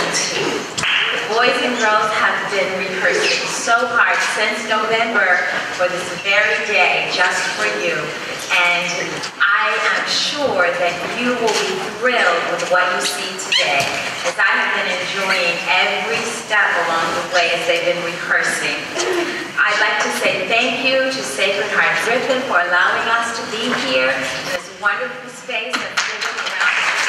freedom tea. The boys and girls have been rehearsing so hard since November for this very day, just for you. And I am sure that you will be thrilled with what you see today, as I have been enjoying every step along the way as they've been rehearsing. I'd like to say thank you to Sacred Heart Griffin for allowing us to be here in this wonderful space that's given around us.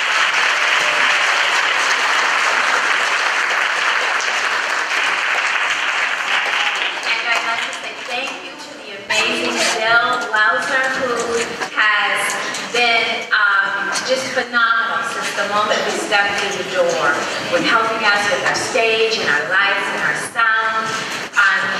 And I'd like to say thank you to the amazing Bill Lauser, who has been just phenomenal since the moment we stepped through the door, with helping us with our stage and our lights and our sound.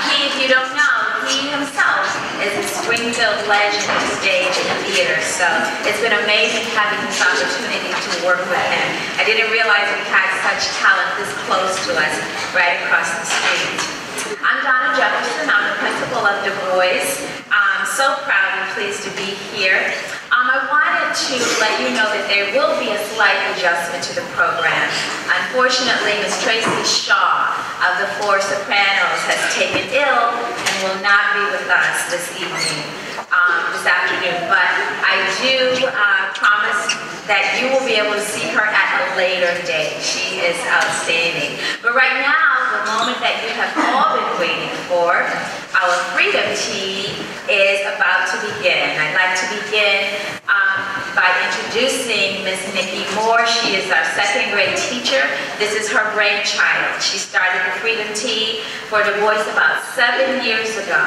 He, if you don't know, he himself is a Springfield legend of stage and theater, so it's been amazing having this opportunity to work with him. I didn't realize we had such talent this close to us, right across the street. I'm Donna Jefferson. I'm the principal of Dubois. I'm so proud and pleased to be here. I wanted to let you know that there will be a slight adjustment to the program. Unfortunately, Ms. Tracy Shaw of the Four Sopranos has taken ill and will not be with us this evening, this afternoon. But I do promise that you will be able to see her at a later date. She is outstanding. But right now, the moment that you have all been waiting for, our Freedom Tea, is about to begin. I'd like to begin by introducing Miss Nikki Moore. She is our second grade teacher. This is her brainchild. She started the Freedom Tea for Dubois about 7 years ago.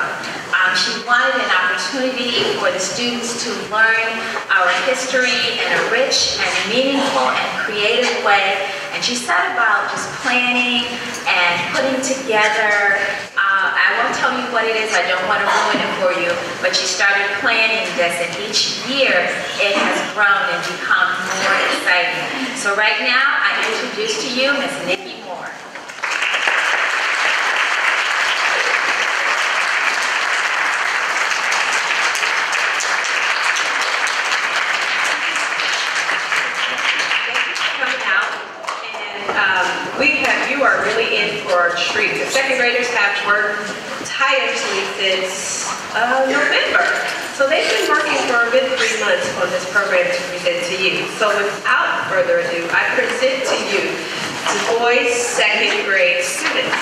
She wanted an opportunity for the students to learn our history in a rich and meaningful and creative way. And she set about just planning and putting together, I won't tell you what it is, I don't want to ruin it for you, but she started planning this, and each year it has grown and become more exciting. So right now, I introduce to you Miss Nikki Moore. You are really in for a treat. The second graders have worked tirelessly since November. So they've been working for a good 3 months on this program to present to you. So without further ado, I present to you Dubois second grade students.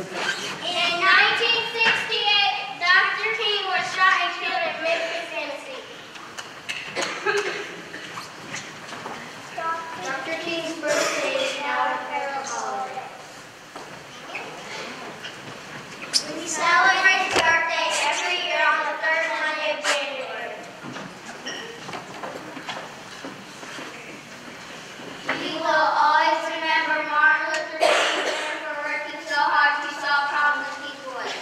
In 1968, Dr. King was shot and killed in Memphis, Tennessee. Dr. King's birthday is now a federal holiday. We celebrate his birthday every year on the third Monday of January. We will always remember Martin Luther King Jr. for working so hard to solve problems in peaceful ways.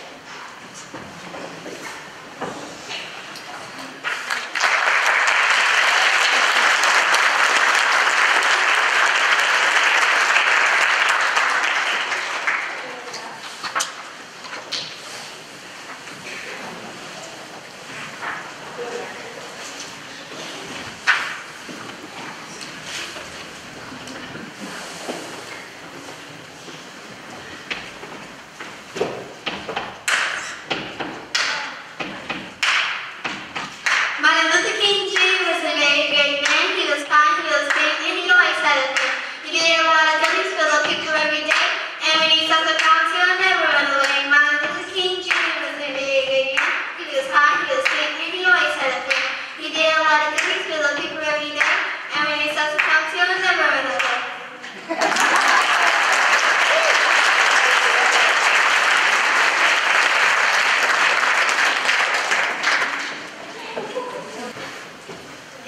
Martin Luther King Jr. was a very great man. He was kind, he was big, and he always had a thing. He did a lot of things for the people every day, and when he saw the fountain, he'll never run away. Martin Luther King Jr. was a very great man. He was kind, he was big, and he always had a thing. He did a lot of things for the people every day, and when he saw the fountain, he'll never run away.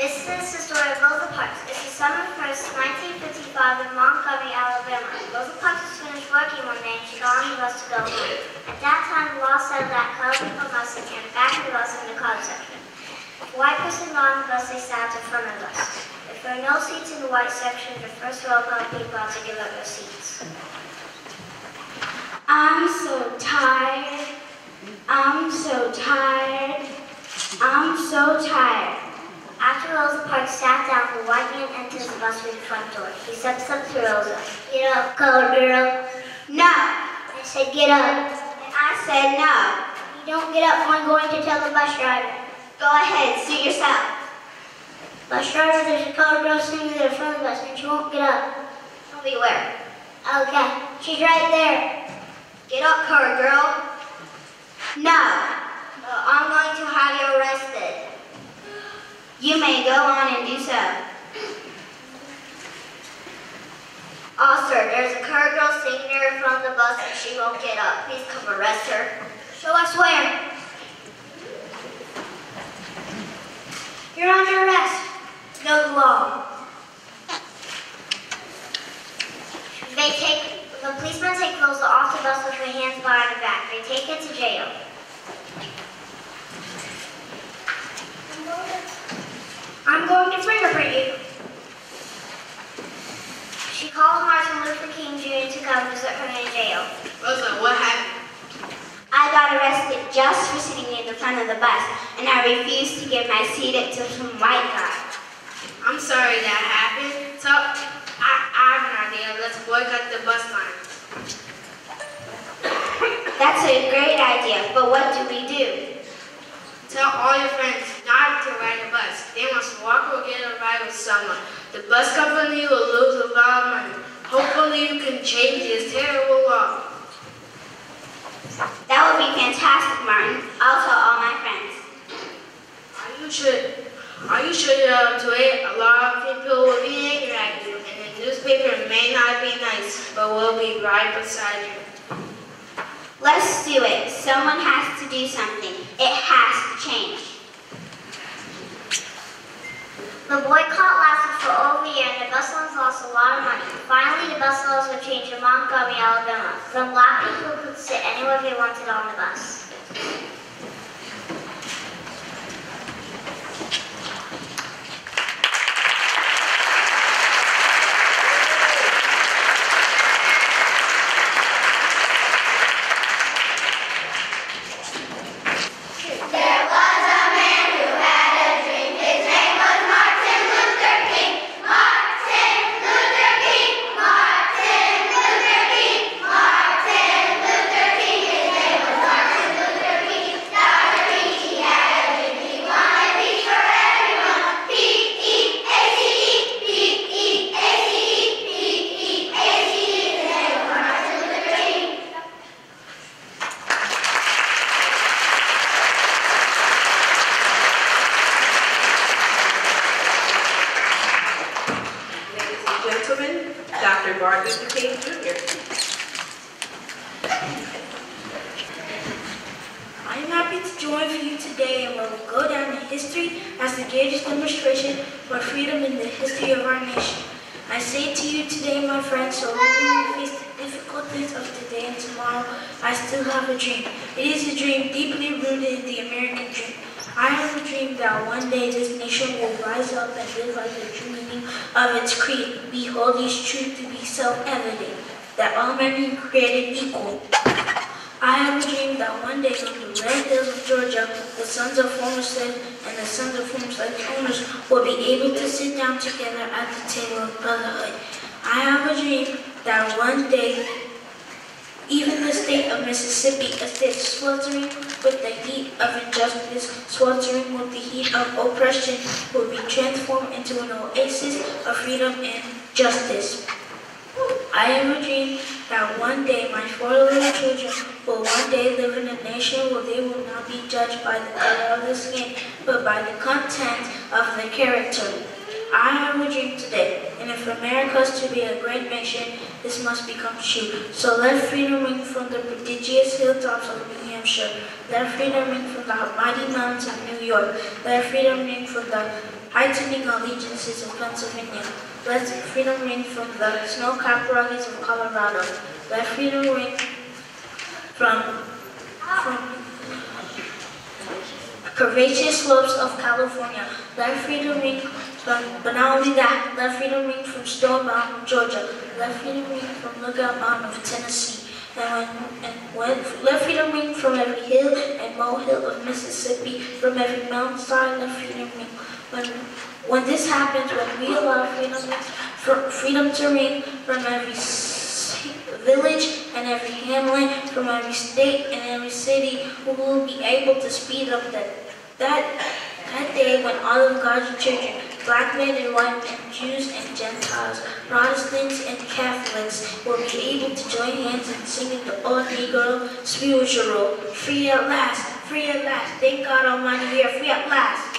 This is the story of Rosa Parks. It's December 1st, 1955 in Montgomery, Alabama. Rosa Parks was finished working one day and she got on the bus to go home. At that time, the law said that colored people must sit in the back of the bus in the colored section. If a white person got on the bus, they sat at the front of the bus. If there are no seats in the white section, the first row of colored people have to give up their seats. I'm so tired. I'm so tired. I'm so tired. After Rosa Parks sat down, the white man enters the bus through the front door. He steps up to Rosa. Get up, colored girl. No. I said get up. And I said no. You don't get up, I'm going to tell the bus driver. Go ahead, suit yourself. Bus driver, there's a colored girl sitting at the front of the bus and she won't get up. Tell me where. Okay, she's right there. Get up, colored girl. No. I'm going to have you arrested. You may go on and do so. Officer, there's a colored girl sitting there in front of the bus and she won't get up. Please come arrest her. Show us where. You're under arrest. No law. The policemen take Rosa off the bus with her hands behind her back. They take her to jail. I'm going to fingerprint you. She calls Martin Luther King Jr. to come visit her in jail. Rosa, what happened? I got arrested just for sitting near the front of the bus, and I refused to give my seat to some white guy. I'm sorry that happened. So, I have an idea. Let's boycott the bus lines. That's a great idea, but what do we do? Tell all your friends not to ride a bus. They must walk or get a ride with someone. The bus company will lose a lot of money. Hopefully you can change this terrible law. That would be fantastic, Martin. I'll tell all my friends. Are you sure you're up to it? A lot of people will be angry at you, and the newspaper may not be nice, but we'll be right beside you. Let's do it. Someone has to do something. It has to change. The boycott lasted for over a year and the bus laws lost a lot of money. Finally, the bus laws were changed in Montgomery, Alabama. So black people could sit anywhere they wanted on the bus. drawing for you today and will go down in history as the greatest demonstration for freedom in the history of our nation. I say to you today, my friends, so when we face the difficulties of today and tomorrow, I still have a dream. It is a dream deeply rooted in the American dream. I have a dream that one day this nation will rise up and live by the true meaning of its creed. We hold these truths to be self-evident, that all men are created equal. I have a dream that one day on the red hills of Georgia, the sons of former slaves and the sons of former slave owners will be able to sit down together at the table of brotherhood. I have a dream that one day, even the state of Mississippi, a state sweltering with the heat of injustice, sweltering with the heat of oppression, will be transformed into an oasis of freedom and justice. I have a dream that one day my 4 little children will one day live in a nation where they will not be judged by the color of the skin, but by the content of the character. I have a dream today, and if America is to be a great nation, this must become true. So let freedom ring from the prodigious hilltops of New Hampshire. Let freedom ring from the mighty mountains of New York. Let freedom ring from the heightening allegiances of Pennsylvania. Let freedom ring from the snow-capped ruggeds of Colorado. Let freedom ring from curvaceous slopes of California. Let freedom ring from, but not only that, let freedom ring from Stone Mountain, Georgia. Let freedom ring from Lookout Mountain of Tennessee. Let freedom ring from every hill and molehill of Mississippi, from every mountainside. Let freedom ring. When this happens, when we allow freedom to ring from every village and every hamlet, from every state and every city, we will be able to speed up that day when all of God's children, black men and white men, Jews and Gentiles, Protestants and Catholics, will be able to join hands in singing the old Negro spiritual, free at last, free at last. Thank God Almighty, we are free at last.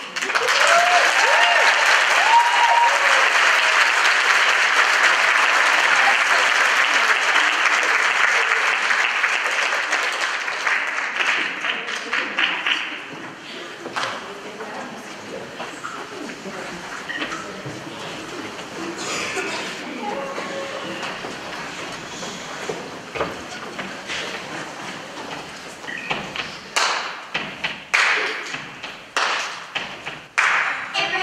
Abraham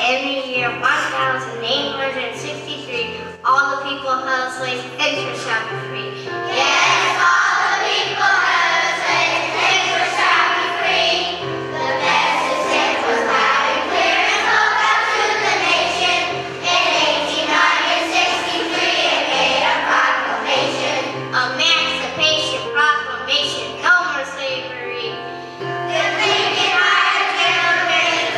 in the year 1863, all the people held slaves pigs shall be free. Yes, all the people held slaves pigs shall be free. The message sent was loud and clear and spoke out to the nation. In 1863, it made a proclamation. Emancipation Proclamation, no more slavery. The Lincoln hired General Grant,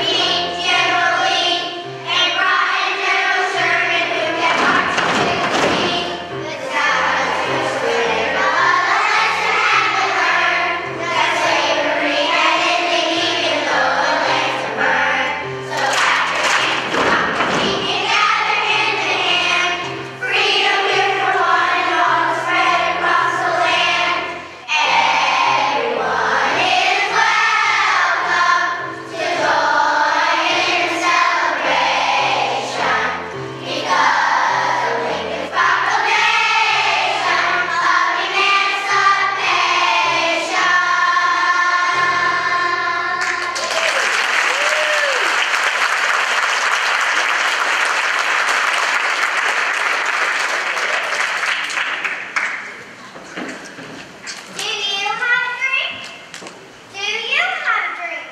General Lee, and brought in General Sherman, who kept marching to the sea. The South was winning a lesson had to learn that slavery had ended even though the lands were burned. So after we can gather hand to hand, freedom here for one and all to spread across the land. Everyone is welcome to join in the celebration because of Lincoln's proclamation of emancipation. Do you have a dream? Do you have a dream?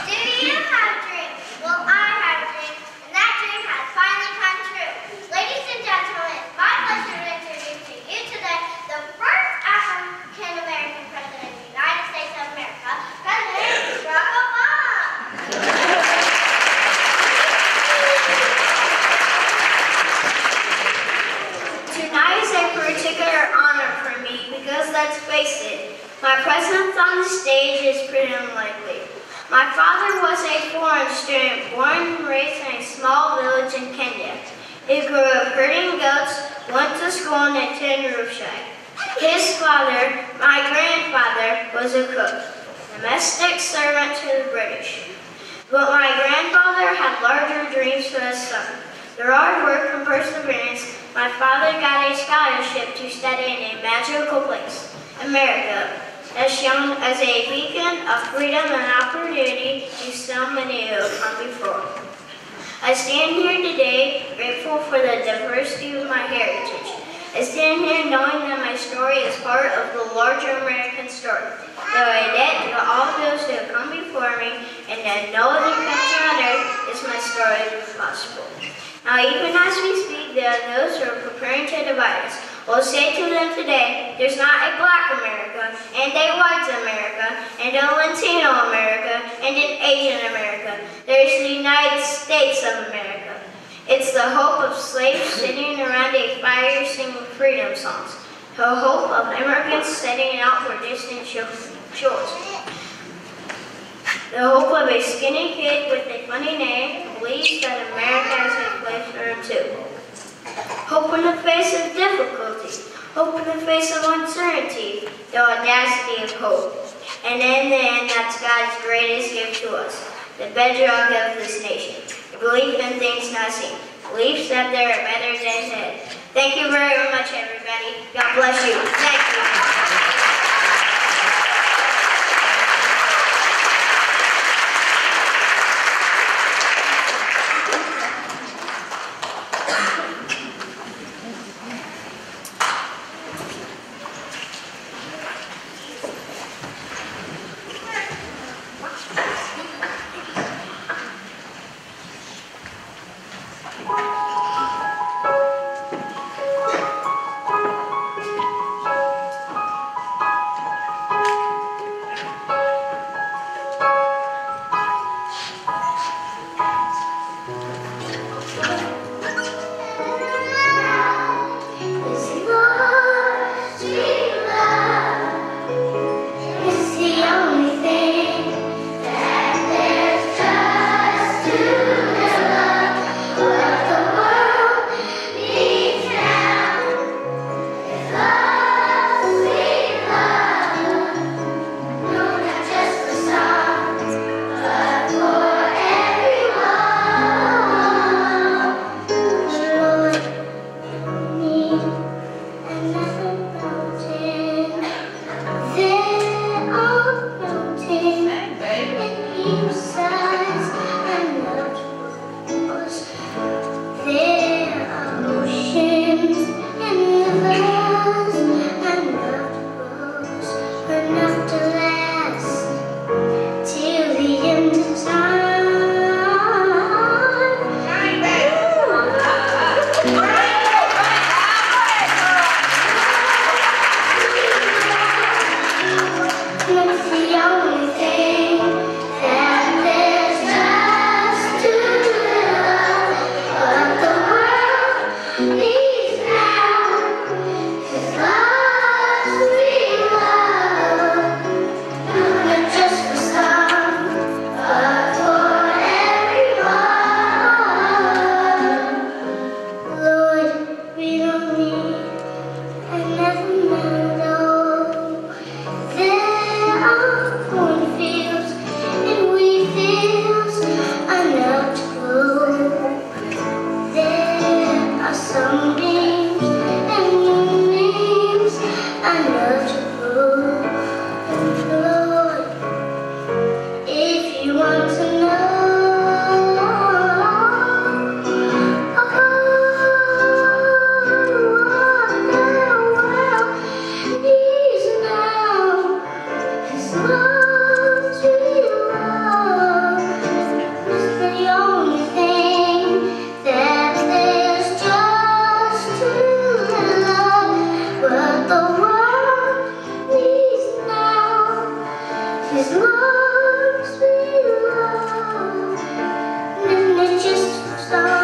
Do you have a dream? Well, I have a dream, and that dream has finally come true. Ladies and gentlemen, it's my pleasure to introduce to you today the first African-American president of the United States of America, President Barack Obama. Tonight is a particular honor for me because, let's face it, my presence on the stage is pretty unlikely. My father was a foreign student born and raised in a small village in Kenya. He grew up herding goats, went to school in a tin roof shack. His father, my grandfather, was a cook, domestic servant to the British. But my grandfather had larger dreams for his son. Through hard work and perseverance, my father got a scholarship to study in a magical place, America, as shown as a beacon of freedom and opportunity to so many who have come before. I stand here today grateful for the diversity of my heritage. I stand here knowing that my story is part of the larger American story. Though I debt to all those who have come before me, and that no other country on earth is my story possible. Now, even as we speak, there are those who are preparing to divide us. We'll say to them today, there's not a Black America, and a White America, and a Latino America, and an Asian America. There's the United States of America. It's the hope of slaves sitting around a fire singing freedom songs. The hope of immigrants setting out for distant shores. The hope of a skinny kid with a funny name who believes that America has a place for him too. Hope in the face of difficulty. Hope in the face of uncertainty. The audacity of hope. And in the end, that's God's greatest gift to us. The bedrock of this nation. The belief in things not seen. Beliefs that there are better days ahead. Thank you very much, everybody. God bless you. Thank you. peaceful.